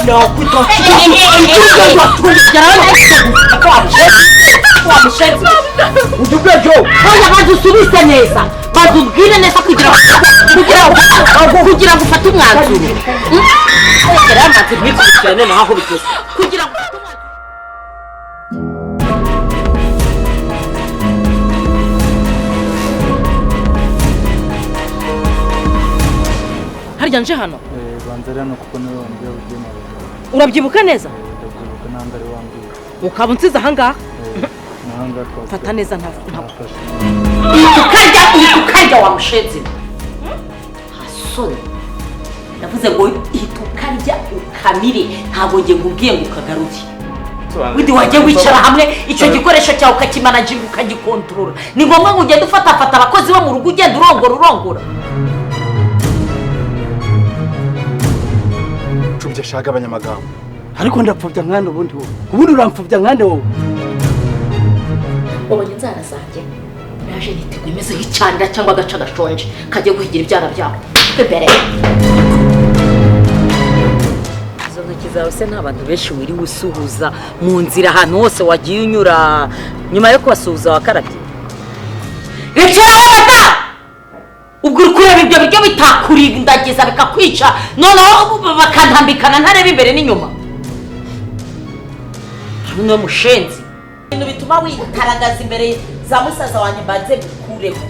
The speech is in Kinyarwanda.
No, kuto. Udubejo. Oya bazusubise neza. Bazubwire neza kugira gufata umwanzuro. Era amaze bikurikirane naho bitose. Kugira harya nje hano banzara no kuko nawe wambye ugena urabyibuka neza ndabyibuka nangari wambye ukaba unsize ahangaha nanga twase fata neza ntafashe ukarya wa mushenzi hasoni ndavuze ngo itukarya ukamire ntago ngiye ngubwiye ngo ukagaruke widi wajye wicara hamwe icyo gikoresho cyawe ukakimanaginga ukagikontorora ni ngombwa ngo ugende ufata abakozi bo mu rugo ugenda urongora cubye shaga abanyamagambo ariko ndapfubya nkande ubundi urampfubya nkande wowe ubonye inzara zanjye naje niteguye imeze nk'icanira cyangwa agaca gashonje kagiye guhigira ibyana byawe imbere izo ntoki zawe se nta bantu benshi wiriwe usuhuza mu nzira ahantu hose wagiye unyura nyuma yo kubasuhuza wakarabye rekeraho mata ubwo uri kureba ibyo biryo bitakurindagiza bikakwica noneho bakantambikana ntareba imbere n'inyuma niwe mushenzi ibintu bituma wikaragaza imbere za musaza wanjye mbanze bikureho